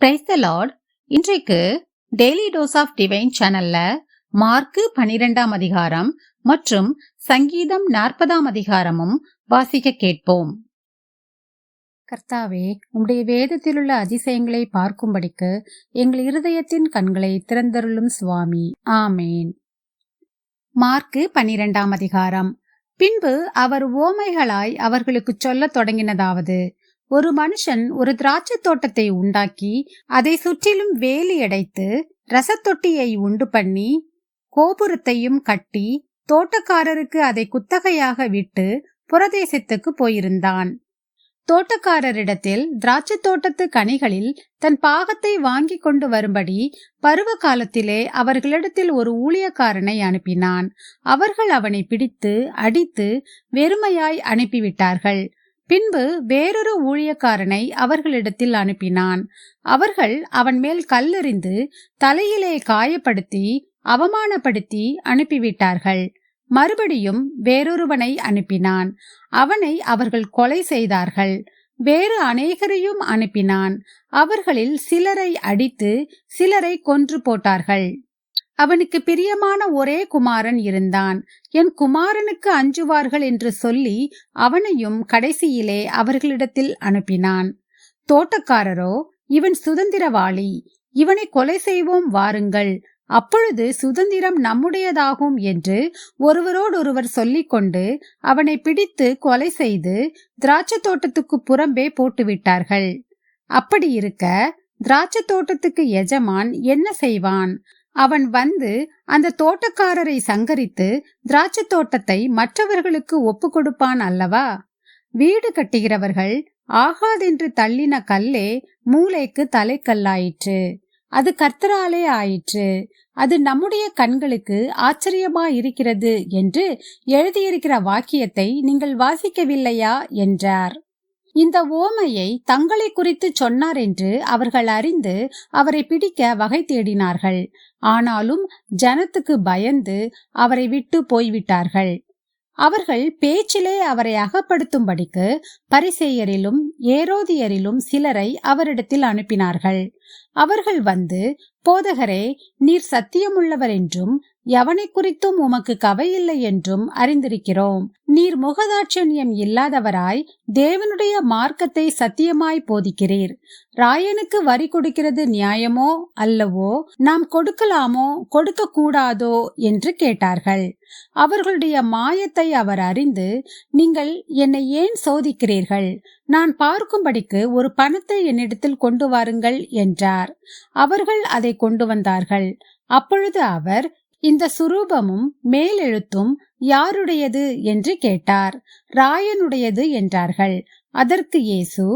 Praise the Lord. இன்றைக்கு daily dose of divine சேனல்ல mark 12ஆம் அதிகாரம் மற்றும் சங்கீதம் 40ஆம் அதிகாரமும் வாசிக்க கேட்போம். கர்த்தாவே, உம்முடைய வேதத்திலுள்ள அதிசயங்களை பார்க்கும்படிக்கு எங்கள் இருதயத்தின் கண்களை திறந்தருளும் சுவாமி. ஆமேன். மார்க்கு 12ஆம் அதிகாரம். பின்பு அவர் உவமைகளாய் அவர்களுக்கு சொல்லத் தொடங்கினதாவது: ஒரு மனுஷன் ஒரு திராட்சை தோட்டத்தை உண்டாக்கி அதை சுற்றிலும் வேலி அடைத்து ரசத்தொட்டியை உண்டு பண்ணி கோபுரத்தையும் கட்டி தோட்டக்காரருக்கு அதை குத்தகையாக விட்டு புறதேசத்துக்கு போயிருந்தான். தோட்டக்காரரிடத்தில் திராட்சை தோட்டத்து கனிகளில் தன் பாகத்தை வாங்கி கொண்டு வரும்படி பருவ காலத்திலே அவர்களிடத்தில் ஒரு ஊழியக்காரனை அனுப்பினான். அவர்கள் அவனை பிடித்து அடித்து வெறுமையாய் அனுப்பிவிட்டார்கள். பின்பு வேறொரு ஊழியக்காரனை அவர்களிடத்தில் அனுப்பினான். அவர்கள் அவன் மேல் கல்லெறிந்து தலையிலே காயப்படுத்தி அவமானப்படுத்தி அனுப்பிவிட்டார்கள். மறுபடியும் வேறொருவனை அனுப்பினான். அவனை அவர்கள் கொலை செய்தார்கள். வேறு அநேகரையும் அனுப்பினான். அவர்களில் சிலரை அடித்து சிலரை கொன்று போட்டார்கள். அவனுக்கு பிரியமான ஒரே குமாரன் இருந்தான். என் குமாரனுக்கு அஞ்சுவார்கள் என்று சொல்லி அவனையும் கடைசியிலே அவர்களிடத்தில் அனுப்பினான். தோட்டக்காரரோ, இவன் சுதந்திரவாளி, இவனை கொலை செய்வோம் வாருங்கள், அப்பொழுது சுதந்திரம் நம்முடையதாகும் என்று ஒருவரோடொருவர் சொல்லிக்கொண்டு அவனை பிடித்து கொலை செய்து திராட்சை தோட்டத்துக்கு புறம்பே போட்டுவிட்டார்கள். அப்படி இருக்க திராட்சை தோட்டத்துக்கு எஜமான் என்ன செய்வான்? அவன் வந்து அந்த தோட்டக்காரரை சங்கரித்து திராட்சை தோட்டத்தை மற்றவர்களுக்கு ஒப்பு கொடுப்பான் அல்லவா? வீடு கட்டுகிறவர்கள் ஆகாதென்று தள்ளின கல்லே மூலைக்கு தலைக்கல்லாயிற்று. அது கர்த்தராலே ஆயிற்று. அது நம்முடைய கண்களுக்கு ஆச்சரியமாயிருக்கிறது என்று எழுதியிருக்கிற வாக்கியத்தை நீங்கள் வாசிக்கவில்லையா என்றார். இந்த ஓமையை தங்களை குறித்து சொன்னார் என்று அவர்கள் அறிந்து அவரை பிடிக்க வகை தேடினார்கள். ஆனாலும் ஜனத்துக்கு பயந்து அவரை விட்டு போய்விட்டார்கள். அவர்கள் பேச்சிலே அவரை அகப்படுத்தும்படிக்கு பரிசேயரிலும் ஏரோதியரிலும் சிலரை அவரிடத்தில் அனுப்பினார்கள். அவர்கள் வந்து, போதகரே, நீர் சத்தியமுள்ளவர் என்றும் எவனை குறித்தும் உமக்கு கவையில்லை என்றும் அறிந்திருக்கிறோம். நீர் முகதாட்சண்யம் இல்லாதவராய் தேவனுடைய மார்க்கத்தை சத்தியமாய் போதிக்கிறீர். ராயனுக்கு வரி கொடுக்கிறது நியாயமோ அல்லவோ? நாம் கொடுக்கலாமோ கொடுக்க கூடாதோ என்று கேட்டார்கள். அவர்களுடைய மாயத்தை அவர் அறிந்து, நீங்கள் என்னை ஏன் சோதிக்கிறீர்கள்? நான் பார்க்கும்படிக்கு ஒரு பணத்தை என்னிடத்தில் கொண்டு வாருங்கள் என்றார். அவர்கள் அதை கொண்டு வந்தார்கள். அப்பொழுது அவர், இந்த சுரூபமும் மேலெழுத்தும் யாருடையது என்று கேட்டார். ராயனுடையது என்றார்கள். அதற்கு இயேசு,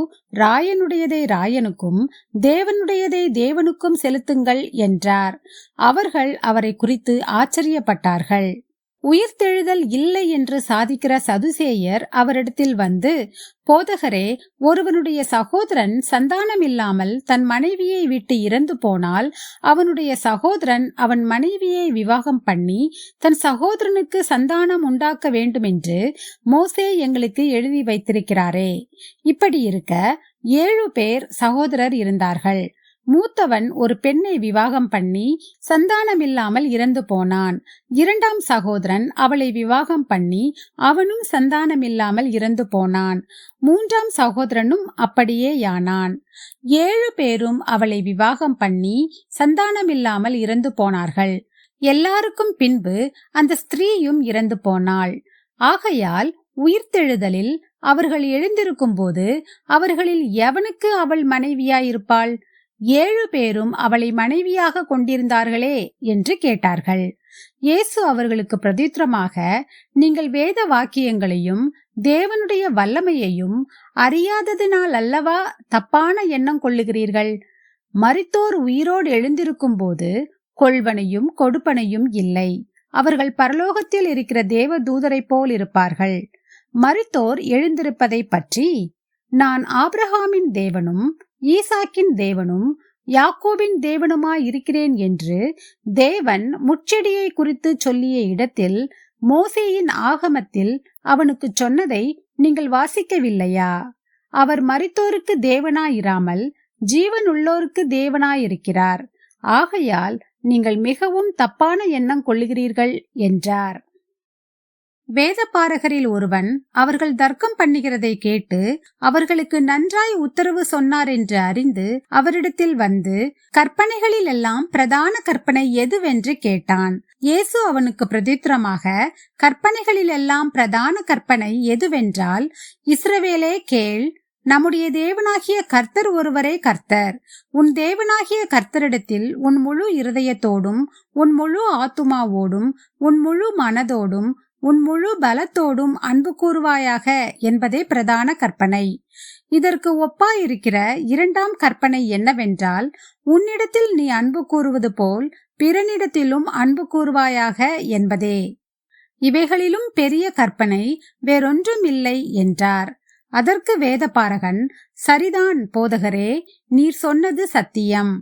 ராயனுடையதை ராயனுக்கும் தேவனுடையதை தேவனுக்கும் செலுத்துங்கள் என்றார். அவர்கள் அவரை குறித்து ஆச்சரியப்பட்டார்கள். உயிர்த்தெழுதல் இல்லை என்று சாதிக்கிற சதுசேயர் அவரிடத்தில் வந்து, போதகரே, ஒருவனுடைய சகோதரன் சந்தானமில்லாமல் தன் மனைவியை விட்டு இறந்து போனால் அவனுடைய சகோதரன் அவன் மனைவியை விவாகம் பண்ணி தன் சகோதரனுக்கு சந்தானம் உண்டாக்க வேண்டுமென்று மோசே எங்களுக்கு எழுதி வைத்திருக்கிறாரே. இப்படி இருக்க 7 பேர் சகோதரர் இருந்தார்கள். மூத்தவன் ஒரு பெண்ணை விவாகம் பண்ணி சந்தானமில்லாமல் இறந்து போனான். 2ஆம் சகோதரன் அவளை விவாகம் பண்ணி அவனும் சந்தானமில்லாமல் இறந்து போனான். 3ஆம் சகோதரனும் அப்படியே யானான். 7 பேரும் அவளை விவாகம் பண்ணி சந்தானமில்லாமல் இறந்து போனார்கள். எல்லாருக்கும் பின்பு அந்த ஸ்திரீயும் இறந்து போனாள். ஆகையால் உயிர்த்தெழுதலில் அவர்கள் எழுந்திருக்கும் போது அவர்களில் எவனுக்கு அவள் மனைவியாயிருப்பாள்? 7 பேரும் அவளை மனைவியாக கொண்டிருந்தார்களே என்று கேட்டார்கள். இயேசு அவர்களுக்கு பிரதியுத்தரமாக, நீங்கள் வேத வாக்கியங்களையும் தேவனுடைய வல்லமையையும் அறியாததினால் அல்லவா தப்பான எண்ணம் கொள்ளுகிறீர்கள்? மரித்தோர் உயிரோடு எழுந்திருக்கும் போது கொள்வனையும் கொடுப்பனையும் இல்லை. அவர்கள் பரலோகத்தில் இருக்கிற தேவ தூதரை போல் இருப்பார்கள். மரித்தோர் எழுந்திருப்பதை பற்றி, நான் ஆபிரகாமின் தேவனும் ஈசாக்கின் தேவனும் யாக்கோபின் தேவனுமாயிருக்கிறேன் என்று தேவன் முட்செடியை குறித்து சொல்லிய இடத்தில் மோசேயின் ஆகமத்தில் அவனுக்கு சொன்னதை நீங்கள் வாசிக்கவில்லையா? அவர் மரித்தோருக்கு தேவனாயிராமல் ஜீவனுள்ளோருக்கு தேவனாயிருக்கிறார். ஆகையால் நீங்கள் மிகவும் தப்பான எண்ணம் கொள்ளுகிறீர்கள் என்றார். வேதபாரகரில் ஒருவன் அவர்கள் தர்க்கம் பண்ணுகிறதை கேட்டு அவர்களுக்கு நன்றாய் உத்தரவு சொன்னார் என்று அறிந்து அவரிடத்தில் வந்து, கற்பனைகளில் எல்லாம் பிரதான கற்பனை எதுவென்று கேட்டான். இயேசு அவனுக்கு பிரதித்திரமாக, கற்பனைகளில் எல்லாம் பிரதான கற்பனை எதுவென்றால், இஸ்ரவேலே கேள், நம்முடைய தேவனாகிய கர்த்தர் ஒருவரே கர்த்தர். உன் தேவனாகிய கர்த்தரிடத்தில் உன் முழு இருதயத்தோடும் உன் முழு ஆத்துமாவோடும் உன் முழு மனதோடும் உன் முழு பலத்தோடும் அன்பு கூறுவாயாக என்பதே பிரதான கற்பனை. இதற்கு ஒப்பாயிருக்கிற இரண்டாம் கற்பனை என்னவென்றால், உன்னிடத்தில் நீ அன்பு கூறுவது போல் பிறனிடத்திலும் அன்பு கூறுவாயாக என்பதே. இவைகளிலும் பெரிய கற்பனை வேறொன்றும் இல்லை என்றார். அதற்கு வேதபாரகன், சரிதான் போதகரே, நீர் சொன்னது சத்தியம்.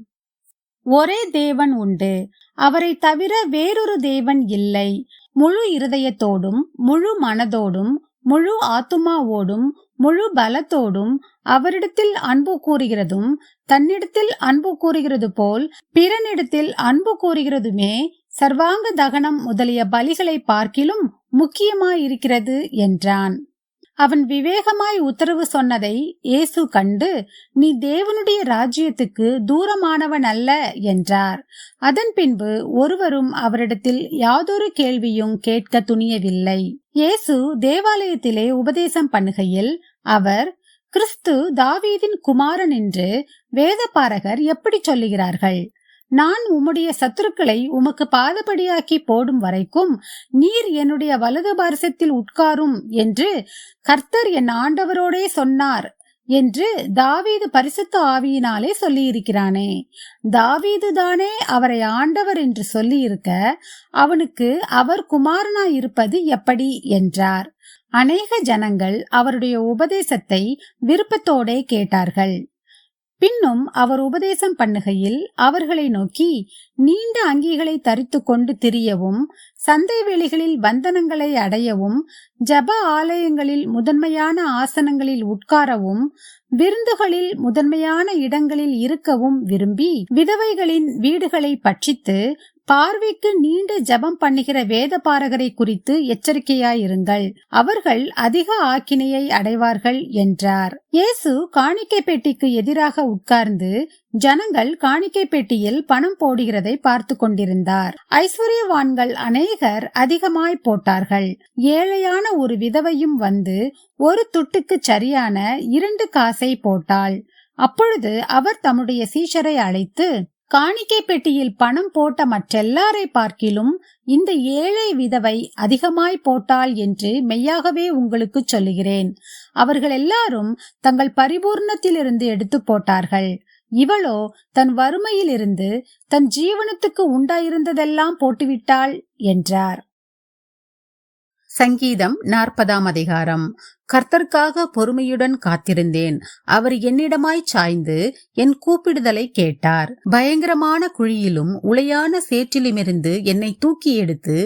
ஒரே தேவன் உண்டு, அவரை தவிர வேறொரு தேவன் இல்லை. முழு இருதயத்தோடும் முழு மனதோடும் முழு ஆத்துமாவோடும் முழு பலத்தோடும் அவரிடத்தில் அன்பு கூறுகிறதும் தன்னிடத்தில் அன்பு கூறுகிறது போல் பிறனிடத்தில் அன்பு கூறுகிறதுமே சர்வாங்க தகனம் முதலிய பலிகளை பார்க்கிலும் முக்கியமாயிருக்கிறது என்றான். அவன் விவேகமாய் உத்தரவு சொன்னதை இயேசு கண்டு, நீ தேவனுடைய ராஜ்யத்துக்கு தூரமானவன் அல்ல என்றார். அதன் பின்பு ஒருவரும் அவரிடத்தில் யாதொரு கேள்வியும் கேட்க துணியவில்லை. இயேசு தேவாலயத்திலே உபதேசம் பண்ணுகையில் அவர், கிறிஸ்து தாவீதின் குமாரன் என்று வேதபாரகர் எப்படி சொல்லுகிறார்கள்? நான் உம்முடைய சத்துருக்களை உமக்கு பாதபடியாக்கி போடும் வரைக்கும் நீர் என்னுடைய வலது பார்சத்தில் உட்காரும் என்று கர்த்தர் என் ஆண்டவரோடே சொன்னார் என்று தாவீது பரிசுத்த ஆவியினாலே சொல்லியிருக்கிறானே. தாவீது தானே அவரை ஆண்டவர் என்று சொல்லியிருக்க அவனுக்கு அவர் குமாரனாயிருப்பது எப்படி என்றார். அநேக ஜனங்கள் அவருடைய உபதேசத்தை விருப்பத்தோடே கேட்டார்கள். பின்னும் அவர் உபதேசம் பண்ணுகையில் அவர்களை நோக்கி, நீண்ட அங்கிகளை தரித்து கொண்டு திரியவும், சந்தை வெளிகளில் பந்தனங்களை அடையவும், ஜப ஆலயங்களில் முதன்மையான ஆசனங்களில் உட்காரவும், விருந்துகளில் முதன்மையான இடங்களில் இருக்கவும் விரும்பி விதவைகளின் வீடுகளை பட்சித்து பார்வைக்கு நீண்ட ஜபம் பண்ணுகிற வேதபாரகரை குறித்து எச்சரிக்கையாயிருங்கள், அவர்கள் அதிக ஆக்கினையை அடைவார்கள் என்றார். இயேசு காணிக்கை பெட்டிக்கு எதிராக உட்கார்ந்து ஜனங்கள் காணிக்கை பெட்டியில் பணம் போடுகிறதை பார்த்து கொண்டிருந்தார். ஐஸ்வர்யவான்கள் அநேகர் அதிகமாய் போட்டார்கள். ஏழையான ஒரு விதவையும் வந்து ஒரு துட்டுக்கு சரியான 2 காசை போட்டாள். அப்பொழுது அவர் தம்முடைய சீஷரை அழைத்து, காணிக்கை பெட்டியில் பணம் போட்ட மற்றெல்லாரை பார்க்கிலும் இந்த ஏழை விதவை அதிகமாய் போட்டாள் என்று மெய்யாகவே உங்களுக்கு சொல்லுகிறேன். அவர்கள் எல்லாரும் தங்கள் பரிபூர்ணத்திலிருந்து எடுத்து போட்டார்கள். இவளோ தன் வறுமையிலிருந்து தன் ஜீவனத்துக்கு உண்டாயிருந்ததெல்லாம் போட்டுவிட்டாள் என்றார். சங்கீதம் 40ஆம் அதிகாரம். கர்த்தருக்காக பொறுமையுடன் காத்திருந்தேன். அவர் என்னிடமாய் சாய்ந்து என் கூப்பிடுதலை கேட்டார். பயங்கரமான குழியிலும் உளையான சேற்றிலுமிருந்து என்னை தூக்கி எடுத்து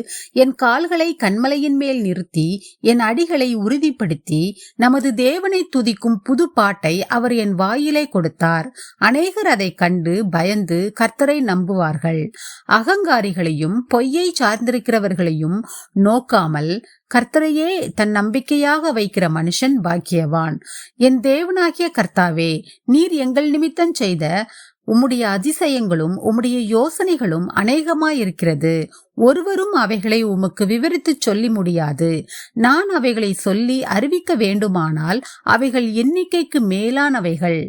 என் கால்களை கன்மலையின் மேல் நிறுத்தி என் அடிகளை உறுதிப்படுத்தி நமது தேவனை துதிக்கும் புது பாட்டை அவர் என் வாயிலே கொடுத்தார். அநேகர் அதை கண்டு பயந்து கர்த்தரை நம்புவார்கள். அகங்காரிகளையும் பொய்யை சார்ந்திருக்கிறவர்களையும் நோக்காமல் கர்த்தரையே தன் நம்பிக்கையாக வைக்கிற மனுஷன் பாக்கியவான். என் தேவனாகிய கர்த்தாவே, நீர் எங்கள் நிமித்தம் செய்த உம்முடைய அதிசயங்களும் உம்முடைய யோசனைகளும் அநேகமாயிருக்கிறது. ஒருவரும் அவைகளை உமக்கு விவரித்து சொல்லி முடியாது. நான் அவைகளை சொல்லி அறிவிக்க வேண்டுமானால் அவைகள் எண்ணிக்கைக்கு மேலானவைகள்.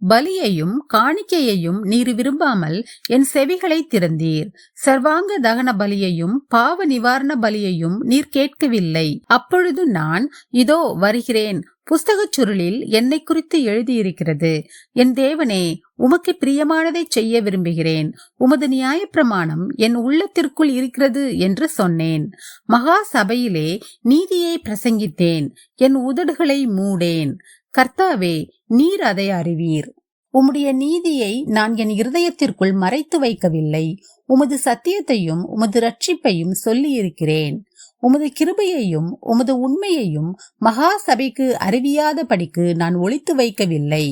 பலியையும் காணிக்கையையும் நீர் விரும்பாமல் என் செவிகளை திறந்தீர். சர்வாங்க தகன பலியையும் பாவ நிவாரண பலியையும் நீர் கேட்கவில்லை. அப்பொழுது நான், இதோ வருகிறேன், புஸ்தகச் சுருளில் என்னை குறித்து எழுதியிருக்கிறது. என் தேவனே, உமக்கு பிரியமானதை செய்ய விரும்புகிறேன். உமது நியாயப்பிரமாணம் என் உள்ளத்திற்குள் இருக்கிறது என்று சொன்னேன். மகா சபையிலே நீதியை பிரசங்கித்தேன். என் உதடுகளை மூடேன். கர்த்தாவே, நீர் அதை அறிவீர். உம்முடைய நீதியை நான் என் இருதயத்திற்குள் மறைத்து வைக்கவில்லை. உமது சத்தியத்தையும் உமது ரட்சிப்பையும் சொல்லியிருக்கிறேன். உமது கிருபையையும் உமது உண்மையையும் மகா சபைக்கு அறிவியாத படிக்கு நான் ஒளித்து வைக்கவில்லை.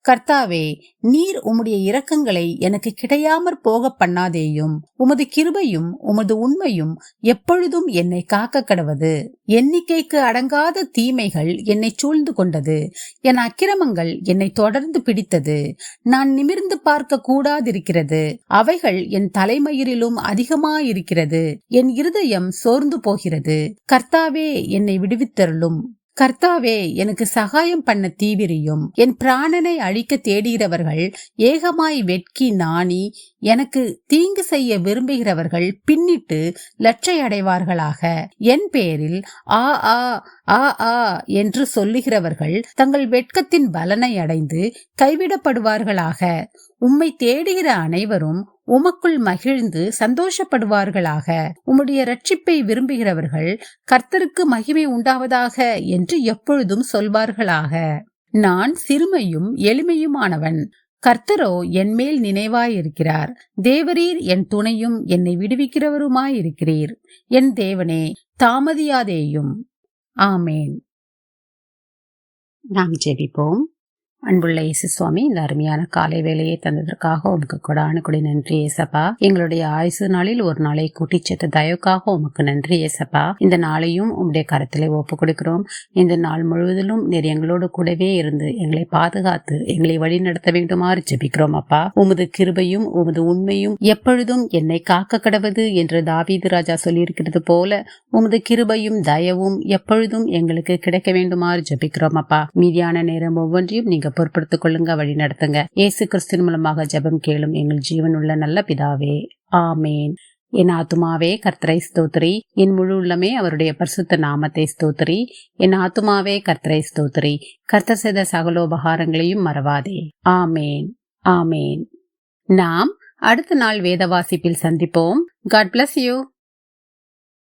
கர்த்தாவே, நீர் உம்முடைய இரக்கங்களை எனக்கு கிடையாமற் போக பண்ணாதேயும். உமது கிருபையும் உமது உண்மையும் எப்பொழுதும் என்னை காக்க கடவது. எண்ணிக்கைக்கு அடங்காத தீமைகள் என்னை சூழ்ந்து கொண்டது. என் அக்கிரமங்கள் என்னை தொடர்ந்து பிடித்தது. நான் நிமிர்ந்து பார்க்க கூடாதிருக்கிறது. அவைகள் என் தலைமயிரிலும் அதிகமாயிருக்கிறது. என் இருதயம் சோர்ந்து போகிறது. கர்த்தாவே, என்னை விடுவித்தருளும். கர்த்தாவே, எனக்கு சகாயம் பண்ண தீவிரியும். என் பிராணனை அழிக்க தேடுகிறவர்கள் ஏகமாய் வெட்கி நாணி, எனக்கு தீங்கு செய்ய விரும்புகிறவர்கள் பின்னிட்டு லட்சை அடைவார்களாக. என் பேரில் ஆ ஆ ஆ ஆ என்று சொல்லுகிறவர்கள் தங்கள் வெட்கத்தின் பலனை அடைந்து கைவிடப்படுவார்களாக. உம்மை தேடுகிற அனைவரும் உமக்குள் மகிழ்ந்து சந்தோஷப்படுவார்களாக. உம்முடைய ரட்சிப்பை விரும்புகிறவர்கள் கர்த்தருக்கு மகிமை உண்டாவதாக என்று எப்பொழுதும் சொல்வார்களாக. நான் சிறுமையும் எளிமையுமானவன். கர்த்தரோ என் மேல் நினைவாயிருக்கிறார். தேவரீர் என் துணையும் என்னை விடுவிக்கிறவருமாயிருக்கிறீர். என் தேவனே, தாமதியாதேயும். ஆமேன். நாம் ஜெபிப்போம். அன்புள்ள இயேசு சுவாமி, இந்த அருமையான காலை வேலையை தந்ததற்காக உமக்கு கொடான கொடி நன்றி ஏசப்பா. எங்களுடைய ஆயுசு நாளில் ஒரு நாளை கூட்டி சேர்த்த தயவுக்காக உமக்கு நன்றி ஏசப்பா. இந்த நாளையும் உம்முடைய கரத்திலே ஒப்பு கொடுக்கிறோம். இந்த நாள் முழுவதிலும் நீர் எங்களோடு கூடவே இருந்து எங்களை பாதுகாத்து எங்களை வழி நடத்த வேண்டுமாறு ஜெபிக்கிறோம் அப்பா. உமது கிருபையும் உமது உண்மையும் எப்பொழுதும் என்னை காக்க கடவது என்று தாவீது ராஜா சொல்லியிருக்கிறது போல உமது கிருபையும் தயவும் எப்பொழுதும் எங்களுக்கு கிடைக்க வேண்டுமாறு ஜெபிக்கிறோம் அப்பா. மீதியான நேரம் ஒவ்வொன்றையும் நீங்க பொறுப்படுத்திக் கொள்ளுங்க, வழி நடத்துங்க. இயேசு கிறிஸ்துவின் மூலமாக ஜெபம் கேளும் எங்கள் ஜீவன் உள்ள நல்ல பிதாவே, ஆமேன். என் ஆத்துமாவே கர்த்தரை ஸ்தோத்திரி, என் முழு உள்ளமே அவருடைய பரிசுத்த நாமத்தை ஸ்தோத்திரி. என் ஆத்துமாவே கர்த்தரை ஸ்தோத்திரி, கர்த்தர் செய்த சகலோபகாரங்களையும் மறவாதே. ஆமேன், ஆமேன். நாம் அடுத்த நாள் வேத வாசிப்பில் சந்திப்போம். God bless you.